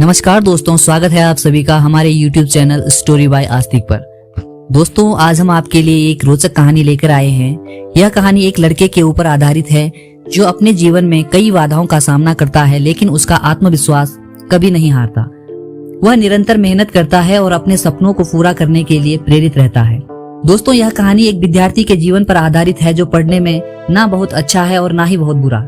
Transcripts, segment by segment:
नमस्कार दोस्तों, स्वागत है आप सभी का हमारे YouTube चैनल स्टोरी बाय आस्तिक पर। दोस्तों, आज हम आपके लिए एक रोचक कहानी लेकर आए हैं। यह कहानी एक लड़के के ऊपर आधारित है जो अपने जीवन में कई बाधाओं का सामना करता है, लेकिन उसका आत्मविश्वास कभी नहीं हारता। वह निरंतर मेहनत करता है और अपने सपनों को पूरा करने के लिए प्रेरित रहता है। दोस्तों, यह कहानी एक विद्यार्थी के जीवन पर आधारित है जो पढ़ने में ना बहुत अच्छा है और ना ही बहुत बुरा।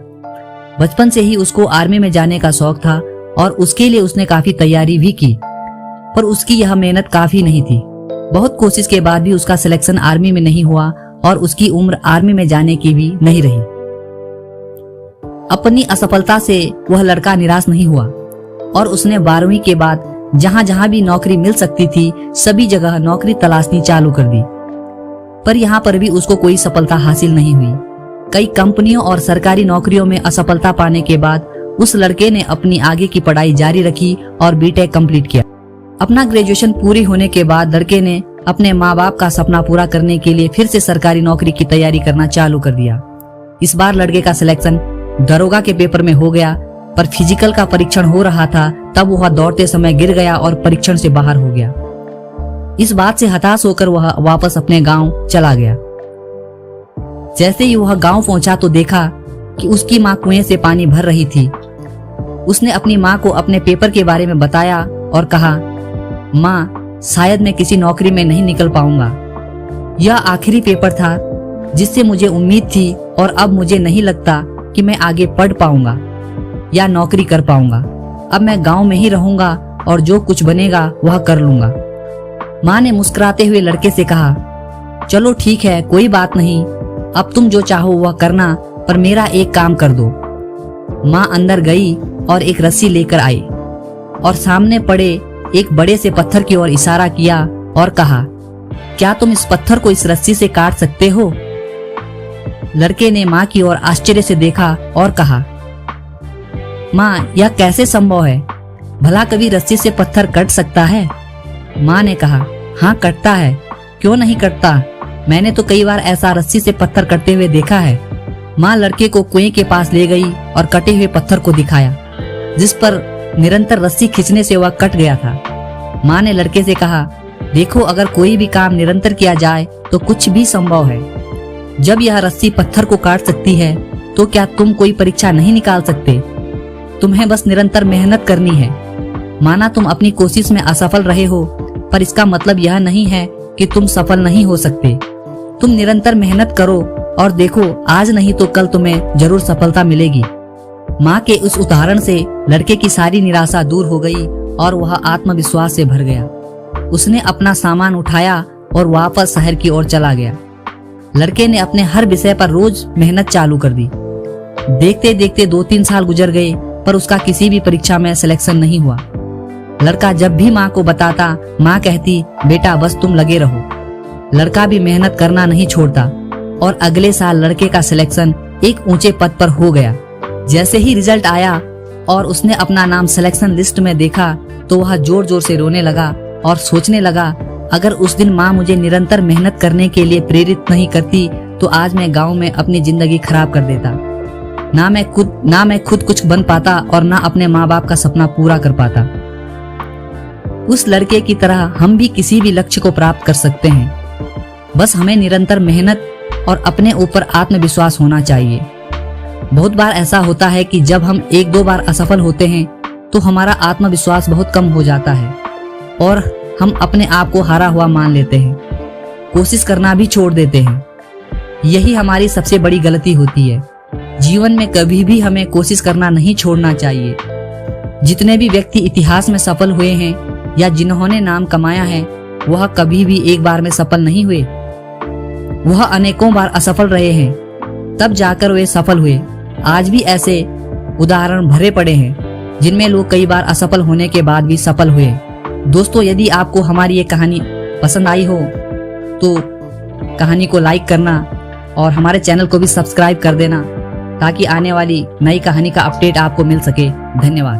बचपन से ही उसको आर्मी में जाने का शौक था और उसके लिए उसने काफी तैयारी भी की, पर उसकी यह मेहनत काफी नहीं थी। बहुत कोशिश के बाद भी उसका सिलेक्शन आर्मी में नहीं हुआ और उसकी उम्र आर्मी में जाने की भी नहीं रही। अपनी असफलता से वह लड़का निराश नहीं हुआ और उसने 12वीं के बाद जहां जहां भी नौकरी मिल सकती थी सभी जगह नौकरी तलाशनी चालू कर दी, पर यहाँ पर भी उसको कोई सफलता हासिल नहीं हुई। कई कंपनियों और सरकारी नौकरियों में असफलता पाने के बाद उस लड़के ने अपनी आगे की पढ़ाई जारी रखी और बीटेक कंप्लीट किया। अपना ग्रेजुएशन पूरी होने के बाद लड़के ने अपने माँ बाप का सपना पूरा करने के लिए फिर से सरकारी नौकरी की तैयारी करना चालू कर दिया। इस बार लड़के का सिलेक्शन दरोगा के पेपर में हो गया, पर फिजिकल का परीक्षण हो रहा था तब वह दौड़ते समय गिर गया और परीक्षण से बाहर हो गया। इस बात से हताश होकर वह वापस अपने गाँव चला गया। जैसे ही वह गाँव पहुंचा तो देखा कि उसकी माँ कुएं से पानी भर रही थी। उसने अपनी माँ को अपने पेपर के बारे में बताया और कहा, माँ, शायद मैं किसी नौकरी में नहीं निकल पाऊंगा। यह आखिरी पेपर था जिससे मुझे उम्मीद थी और अब मुझे नहीं लगता कि मैं आगे पढ़ पाऊंगा या नौकरी कर पाऊंगा। अब मैं गांव में ही रहूंगा और जो कुछ बनेगा वह कर लूंगा। माँ ने मुस्कुराते हुए लड़के से कहा, चलो ठीक है, कोई बात नहीं, अब तुम जो चाहो वह करना, पर मेरा एक काम कर दो। माँ अंदर गई और एक रस्सी लेकर आई और सामने पड़े एक बड़े से पत्थर की ओर इशारा किया और कहा, क्या तुम इस पत्थर को इस रस्सी से काट सकते हो? लड़के ने माँ की ओर आश्चर्य से देखा और कहा, माँ, यह कैसे संभव है? भला कभी रस्सी से पत्थर कट सकता है? माँ ने कहा, हाँ कटता है, क्यों नहीं कटता? मैंने तो कई बार ऐसा रस्सी से पत्थर कटते हुए देखा है। माँ लड़के को कुएं के पास ले गई और कटे हुए पत्थर को दिखाया, जिस पर निरंतर रस्सी खींचने से वह कट गया था। माँ ने लड़के से कहा, देखो, अगर कोई भी काम निरंतर किया जाए तो कुछ भी संभव है। जब यह रस्सी पत्थर को काट सकती है तो क्या तुम कोई परीक्षा नहीं निकाल सकते? तुम्हें बस निरंतर मेहनत करनी है। माना तुम अपनी कोशिश में असफल रहे हो, पर इसका मतलब यह नहीं है कि तुम सफल नहीं हो सकते। तुम निरंतर मेहनत करो और देखो, आज नहीं तो कल तुम्हें जरूर सफलता मिलेगी। माँ के उस उदाहरण से लड़के की सारी निराशा दूर हो गई और वह आत्मविश्वास से भर गया। उसने अपना सामान उठाया और वापस शहर की ओर चला गया। लड़के ने अपने हर विषय पर रोज मेहनत चालू कर दी। देखते देखते 2-3 साल गुजर गए, पर उसका किसी भी परीक्षा में सिलेक्शन नहीं हुआ। लड़का जब भी माँ को बताता, माँ कहती, बेटा बस तुम लगे रहो। लड़का भी मेहनत करना नहीं छोड़ता और अगले साल लड़के का सिलेक्शन एक ऊंचे पद पर हो गया। जैसे ही रिजल्ट आया और उसने अपना नाम सिलेक्शन लिस्ट में देखा तो वह जोर जोर से रोने लगा और सोचने लगा, अगर उस दिन माँ मुझे निरंतर मेहनत करने के लिए प्रेरित नहीं करती तो आज मैं गांव में अपनी जिंदगी खराब कर देता। ना मैं खुद कुछ बन पाता और ना अपने माँ बाप का सपना पूरा कर पाता। उस लड़के की तरह हम भी किसी भी लक्ष्य को प्राप्त कर सकते हैं। बस हमें निरंतर मेहनत और अपने ऊपर आत्मविश्वास होना चाहिए। बहुत बार ऐसा होता है कि जब हम 1-2 बार असफल होते हैं तो हमारा आत्मविश्वास बहुत कम हो जाता है और हम अपने आप को हारा हुआ मान लेते हैं, कोशिश करना भी छोड़ देते हैं। यही हमारी सबसे बड़ी गलती होती है। जीवन में कभी भी हमें कोशिश करना नहीं छोड़ना चाहिए। जितने भी व्यक्ति इतिहास में सफल हुए हैं या जिन्होंने नाम कमाया है, वह कभी भी एक बार में सफल नहीं हुए। वह अनेकों बार असफल रहे हैं, तब जाकर वे सफल हुए। आज भी ऐसे उदाहरण भरे पड़े हैं जिनमें लोग कई बार असफल होने के बाद भी सफल हुए। दोस्तों, यदि आपको हमारी ये कहानी पसंद आई हो तो कहानी को लाइक करना और हमारे चैनल को भी सब्सक्राइब कर देना, ताकि आने वाली नई कहानी का अपडेट आपको मिल सके। धन्यवाद।